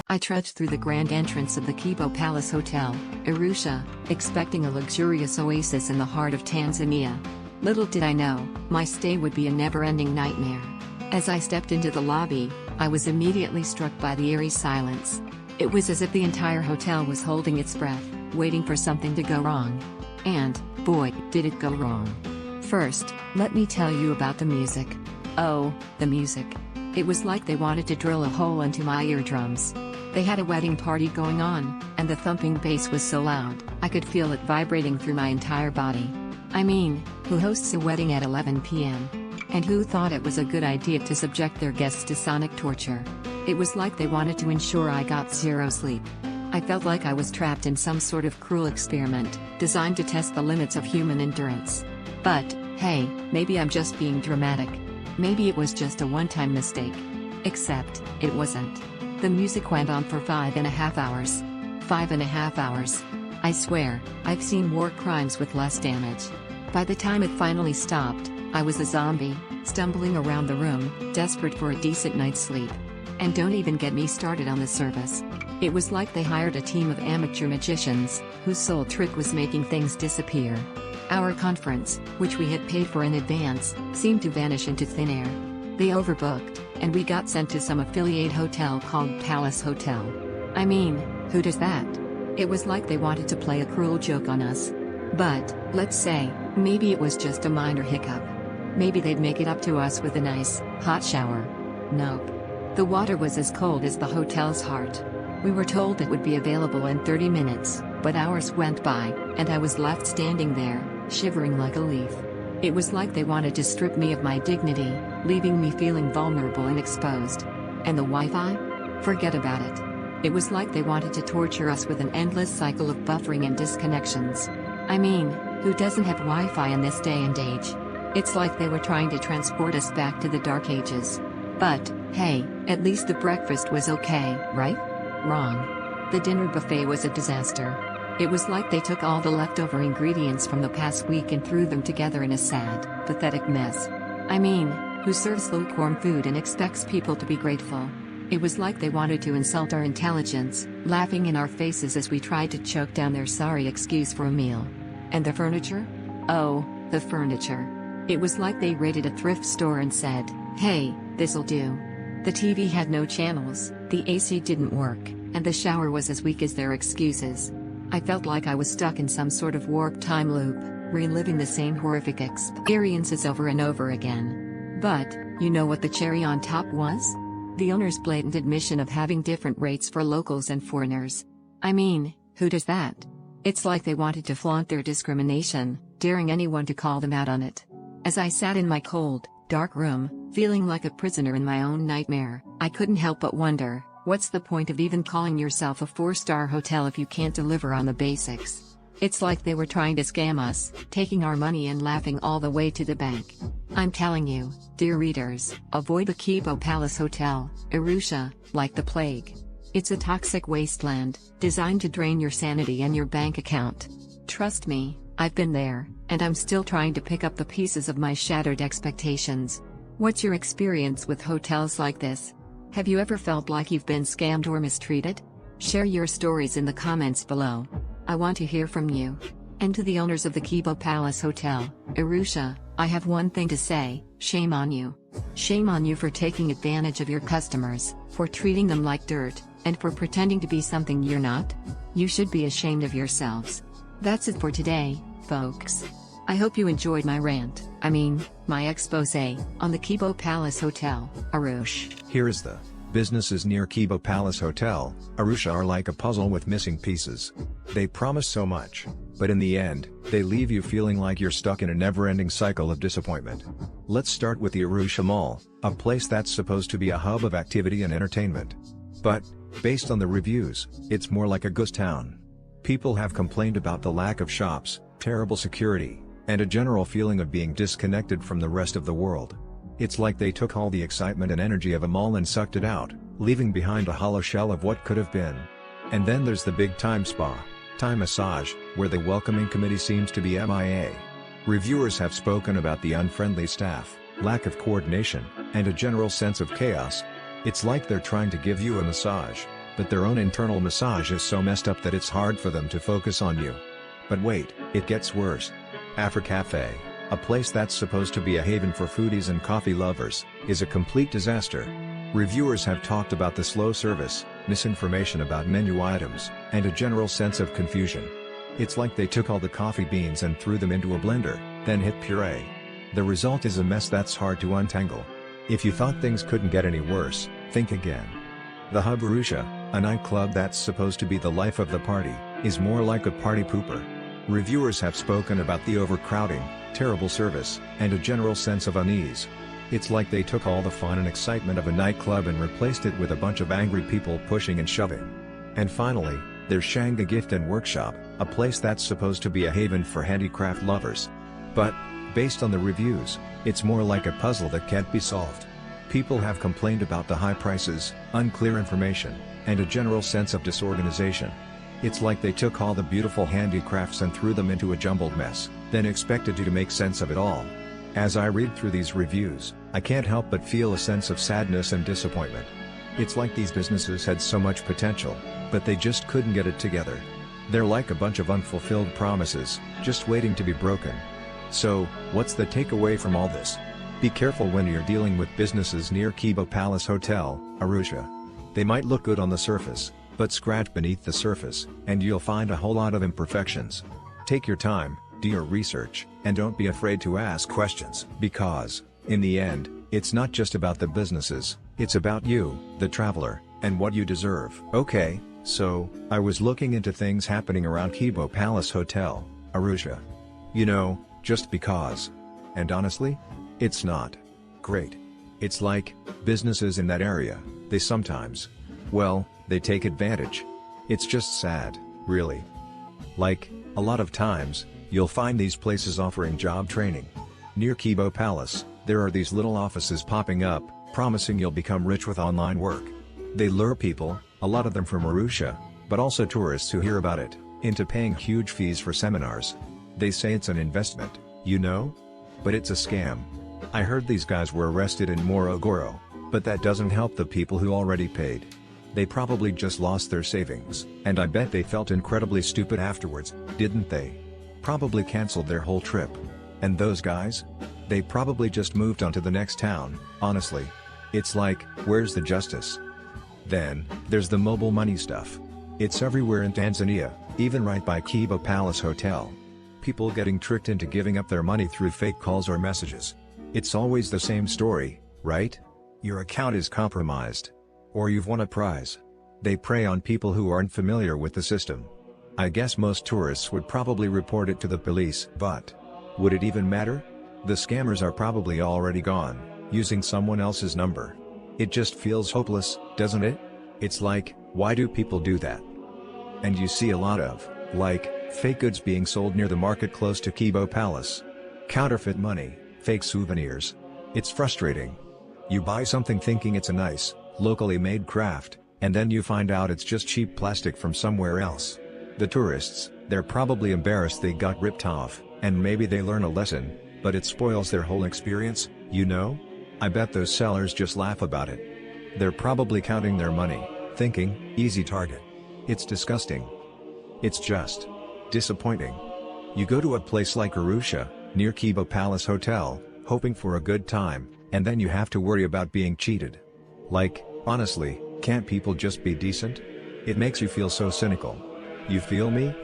I trudged through the grand entrance of the Kibo Palace Hotel, Arusha, expecting a luxurious oasis in the heart of Tanzania. Little did I know, my stay would be a never-ending nightmare. As I stepped into the lobby, I was immediately struck by the eerie silence. It was as if the entire hotel was holding its breath, waiting for something to go wrong. And, boy, did it go wrong. First, let me tell you about the music. Oh, the music. It was like they wanted to drill a hole into my eardrums. They had a wedding party going on, and the thumping bass was so loud, I could feel it vibrating through my entire body. I mean, who hosts a wedding at 11 p.m.? And who thought it was a good idea to subject their guests to sonic torture? It was like they wanted to ensure I got zero sleep. I felt like I was trapped in some sort of cruel experiment, designed to test the limits of human endurance. But, hey, maybe I'm just being dramatic. Maybe it was just a one-time mistake. Except, it wasn't. The music went on for 5.5 hours. 5.5 hours. I swear, I've seen war crimes with less damage. By the time it finally stopped, I was a zombie, stumbling around the room, desperate for a decent night's sleep. And don't even get me started on the service. It was like they hired a team of amateur magicians, whose sole trick was making things disappear. Our conference, which we had paid for in advance, seemed to vanish into thin air. They overbooked, and we got sent to some affiliate hotel called Palace Hotel. I mean, who does that? It was like they wanted to play a cruel joke on us. But, let's say, maybe it was just a minor hiccup. Maybe they'd make it up to us with a nice, hot shower. Nope. The water was as cold as the hotel's heart. We were told it would be available in 30 minutes, but hours went by, and I was left standing there, shivering like a leaf. It was like they wanted to strip me of my dignity, leaving me feeling vulnerable and exposed. And the Wi-Fi? Forget about it. It was like they wanted to torture us with an endless cycle of buffering and disconnections. I mean, who doesn't have Wi-Fi in this day and age? It's like they were trying to transport us back to the dark ages. But, hey, at least the breakfast was okay, right? Wrong. The dinner buffet was a disaster. It was like they took all the leftover ingredients from the past week and threw them together in a sad, pathetic mess. I mean, who serves lukewarm food and expects people to be grateful? It was like they wanted to insult our intelligence, laughing in our faces as we tried to choke down their sorry excuse for a meal. And the furniture? Oh, the furniture. It was like they raided a thrift store and said, "Hey, this'll do." The TV had no channels, the AC didn't work, and the shower was as weak as their excuses. I felt like I was stuck in some sort of warped time loop, reliving the same horrific experiences over and over again. But, you know what the cherry on top was? The owner's blatant admission of having different rates for locals and foreigners. I mean, who does that? It's like they wanted to flaunt their discrimination, daring anyone to call them out on it. As I sat in my cold, dark room, feeling like a prisoner in my own nightmare, I couldn't help but wonder, what's the point of even calling yourself a 4-star hotel if you can't deliver on the basics? It's like they were trying to scam us, taking our money and laughing all the way to the bank. I'm telling you, dear readers, avoid the Kibo Palace Hotel, Arusha, like the plague. It's a toxic wasteland, designed to drain your sanity and your bank account. Trust me, I've been there, and I'm still trying to pick up the pieces of my shattered expectations. What's your experience with hotels like this? Have you ever felt like you've been scammed or mistreated? Share your stories in the comments below. I want to hear from you. And to the owners of the Kibo Palace Hotel, Arusha, I have one thing to say: shame on you. Shame on you for taking advantage of your customers, for treating them like dirt, and for pretending to be something you're not. You should be ashamed of yourselves. That's it for today, folks. I hope you enjoyed my rant, my expose, on the Kibo Palace Hotel, Arusha. Here is the businesses near Kibo Palace Hotel, Arusha are like a puzzle with missing pieces. They promise so much, but in the end, they leave you feeling like you're stuck in a never-ending cycle of disappointment. Let's start with the Arusha Mall, a place that's supposed to be a hub of activity and entertainment. But, based on the reviews, it's more like a ghost town. People have complained about the lack of shops, terrible security, and a general feeling of being disconnected from the rest of the world. It's like they took all the excitement and energy of a mall and sucked it out, leaving behind a hollow shell of what could have been. And then there's the big time spa, Thai massage, where the welcoming committee seems to be MIA. Reviewers have spoken about the unfriendly staff, lack of coordination, and a general sense of chaos. It's like they're trying to give you a massage, but their own internal massage is so messed up that it's hard for them to focus on you. But wait, it gets worse. Africafe, a place that's supposed to be a haven for foodies and coffee lovers, is a complete disaster. Reviewers have talked about the slow service, misinformation about menu items, and a general sense of confusion. It's like they took all the coffee beans and threw them into a blender, then hit puree. The result is a mess that's hard to untangle. If you thought things couldn't get any worse, think again. The Hub Arusha, a nightclub that's supposed to be the life of the party, is more like a party pooper. Reviewers have spoken about the overcrowding, terrible service, and a general sense of unease. It's like they took all the fun and excitement of a nightclub and replaced it with a bunch of angry people pushing and shoving. And finally, there's Shanga Gift and Workshop, a place that's supposed to be a haven for handicraft lovers. But, based on the reviews, it's more like a puzzle that can't be solved. People have complained about the high prices, unclear information, and a general sense of disorganization. It's like they took all the beautiful handicrafts and threw them into a jumbled mess, then expected you to make sense of it all. As I read through these reviews, I can't help but feel a sense of sadness and disappointment. It's like these businesses had so much potential, but they just couldn't get it together. They're like a bunch of unfulfilled promises, just waiting to be broken. So, what's the takeaway from all this? Be careful when you're dealing with businesses near Kibo Palace Hotel, Arusha. They might look good on the surface, but scratch beneath the surface, and you'll find a whole lot of imperfections. Take your time, do your research, and don't be afraid to ask questions. Because, in the end, it's not just about the businesses, it's about you, the traveler, and what you deserve. Okay, so, I was looking into things happening around Kibo Palace Hotel, Arusha. You know, just because. And honestly, it's not great. It's like, businesses in that area, they sometimes, well, they take advantage. It's just sad, really. Like, a lot of times, you'll find these places offering job training. Near Kibo Palace, there are these little offices popping up, promising you'll become rich with online work. They lure people, a lot of them from Arusha, but also tourists who hear about it, into paying huge fees for seminars. They say it's an investment, you know? But it's a scam. I heard these guys were arrested in Ngorongoro, but that doesn't help the people who already paid. They probably just lost their savings, and I bet they felt incredibly stupid afterwards, didn't they? Probably canceled their whole trip. And those guys? They probably just moved on to the next town, honestly. It's like, where's the justice? Then, there's the mobile money stuff. It's everywhere in Tanzania, even right by Kibo Palace Hotel. People getting tricked into giving up their money through fake calls or messages. It's always the same story, right? Your account is compromised. Or you've won a prize. They prey on people who aren't familiar with the system. I guess most tourists would probably report it to the police, but would it even matter? The scammers are probably already gone, using someone else's number. It just feels hopeless, doesn't it? It's like, why do people do that? And you see a lot of, like, fake goods being sold near the market close to Kibo Palace. Counterfeit money, fake souvenirs. It's frustrating. You buy something thinking it's a nice, locally made craft, and then you find out it's just cheap plastic from somewhere else. The tourists, they're probably embarrassed they got ripped off, and maybe they learn a lesson, but it spoils their whole experience, you know? I bet those sellers just laugh about it. They're probably counting their money, thinking, easy target. It's disgusting. It's just disappointing. You go to a place like Arusha, near Kibo Palace Hotel, hoping for a good time, and then you have to worry about being cheated. Like, honestly, can't people just be decent? It makes you feel so cynical. You feel me?